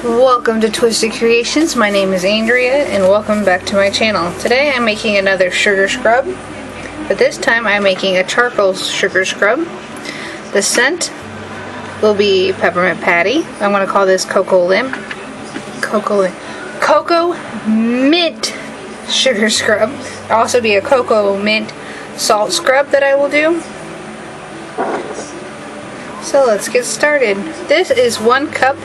Welcome to Twisted Creations. My name is Andrea and welcome back to my channel. Today I'm making another sugar scrub, but this time I'm making a charcoal sugar scrub. The scent will be peppermint patty. I'm going to call this cocoa mint sugar scrub. There'll also be a cocoa mint salt scrub that I will do. So let's get started. This is 1 cup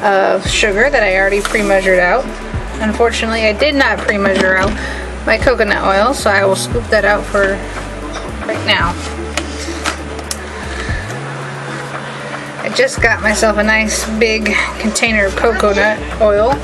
of sugar that I already pre-measured out. Unfortunately, I did not pre-measure out my coconut oil, so I will scoop that out for right now. I just got myself a nice big container of coconut oil.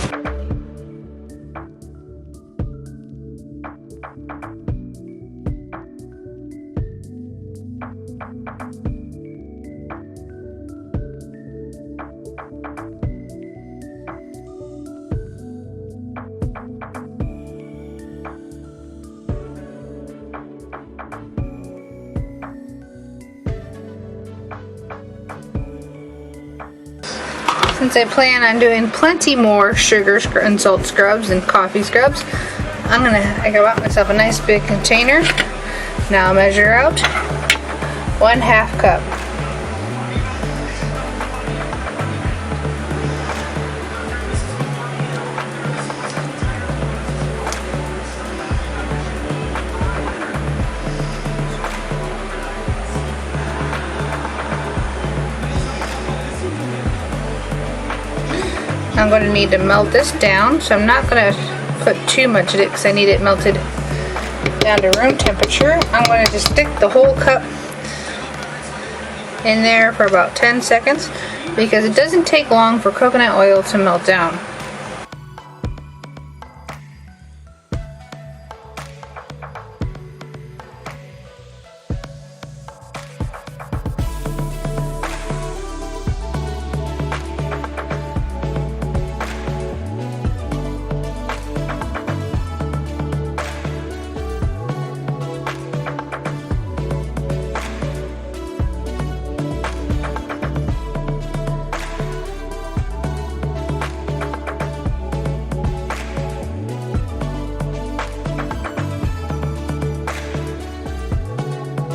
Since I plan on doing plenty more sugar and salt scrubs and coffee scrubs, I got myself a nice big container. Now I'll measure out 1/2 cup. I'm going to need to melt this down, so I'm not going to put too much in it because I need it melted down to room temperature. I'm going to just stick the whole cup in there for about 10 seconds because it doesn't take long for coconut oil to melt down.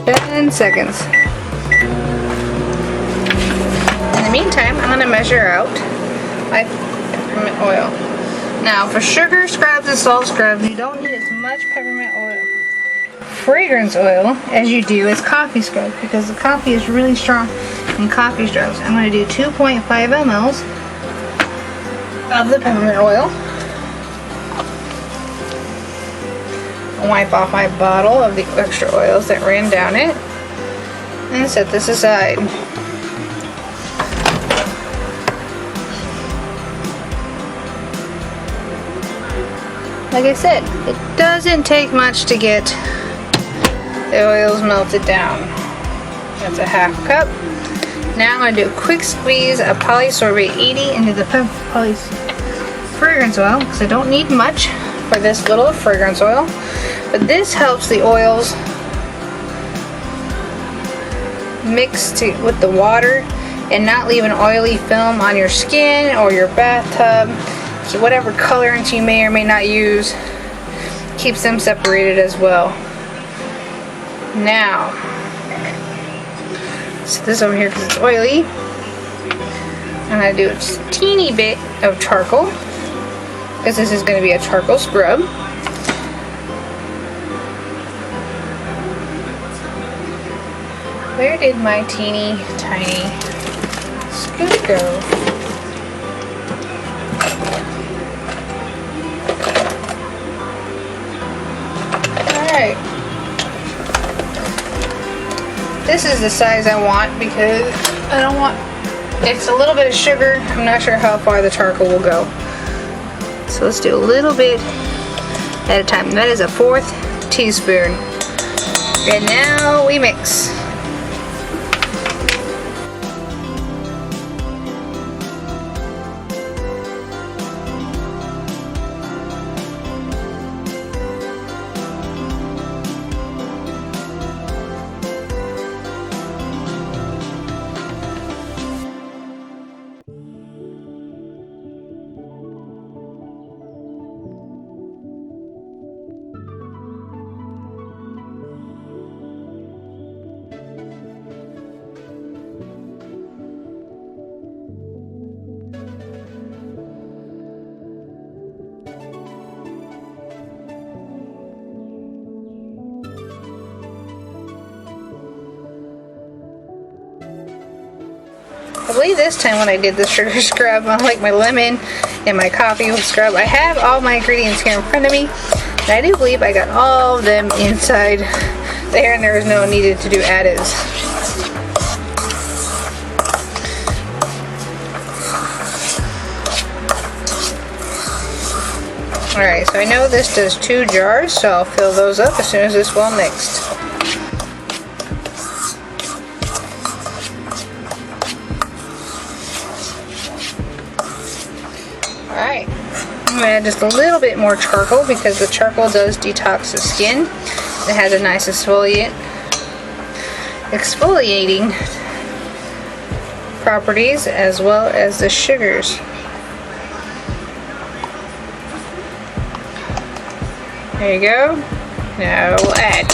Ten seconds. In the meantime, I'm going to measure out my peppermint oil. Now, for sugar scrubs and salt scrubs, you don't need as much peppermint fragrance oil as you do as coffee scrub because the coffee is really strong in coffee scrubs. I'm going to do 2.5 mLs of the peppermint oil. Wipe off my bottle of the extra oils that ran down it and set this aside. Like I said, it doesn't take much to get the oils melted down. That's 1/2 cup. Now I'm going to do a quick squeeze of Polysorbate 80 into the fragrance oil because I don't need much for this little fragrance oil. But this helps the oils mix with the water and not leave an oily film on your skin or your bathtub. So whatever colorants you may or may not use, keeps them separated as well. Now, set this over here because it's oily. I'm going to do a teeny bit of charcoal because this is going to be a charcoal scrub. Where did my teeny tiny scoop go? Alright. This is the size I want because it's a little bit of sugar. I'm not sure how far the charcoal will go. So let's do a little bit at a time. That is a 1/4 teaspoon. And now we mix. I believe this time when I did the sugar scrub, unlike my lemon and my coffee scrub, I have all my ingredients here in front of me. And I do believe I got all of them inside there, and there was no needed to do additives. Alright, so I know this does 2 jars, so I'll fill those up as soon as it's well mixed. Alright, I'm going to add just a little bit more charcoal because the charcoal does detox the skin. It has a nice exfoliating properties as well as the sugars. There you go. Now we'll add.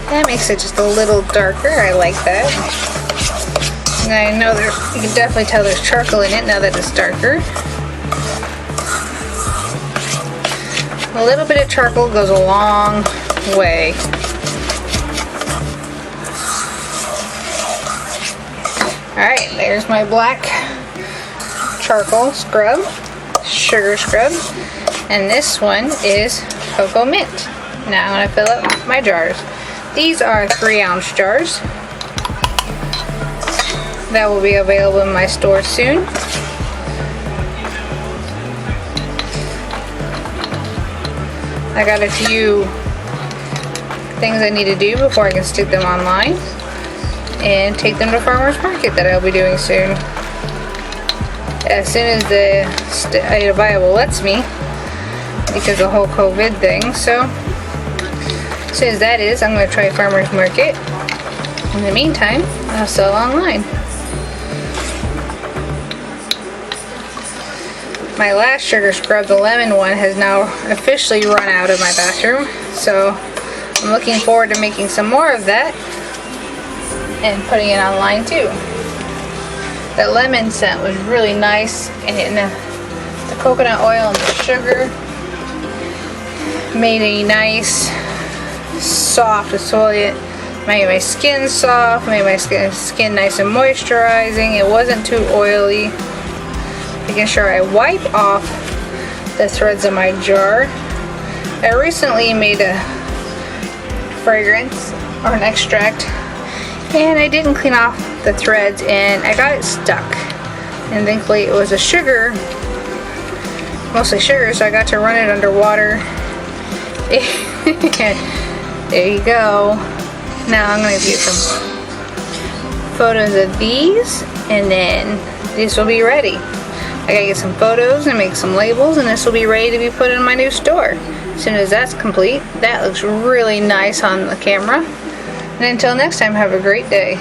That makes it just a little darker. I like that. And I know you can definitely tell there's charcoal in it now that it's darker. A little bit of charcoal goes a long way. Alright, there's my black charcoal scrub, sugar scrub, and this one is cocoa mint. Now I'm going to fill up my jars. These are 3-ounce jars that will be available in my store soon. I got a few things I need to do before I can stick them online and take them to farmer's market that I'll be doing soon. As soon as the Viable lets me, because of the whole COVID thing. So as soon as that is, I'm going to try farmer's market. In the meantime, I'll sell online. My last sugar scrub, the lemon one, has now officially run out of my bathroom, so I'm looking forward to making some more of that and putting it online too. That lemon scent was really nice, and the coconut oil and the sugar made a nice soft exfoliant. Made my skin soft, made my skin nice and moisturizing. It wasn't too oily. Making sure I wipe off the threads of my jar. I recently made a fragrance or an extract, and I didn't clean off the threads and I got it stuck. And thankfully it was a sugar, mostly sugar, so I got to run it under water. There you go. Now I'm going to get some photos of these, and then this will be ready. I gotta get some photos and make some labels, and this will be ready to be put in my new store. As soon as that's complete, that looks really nice on the camera. And until next time, have a great day.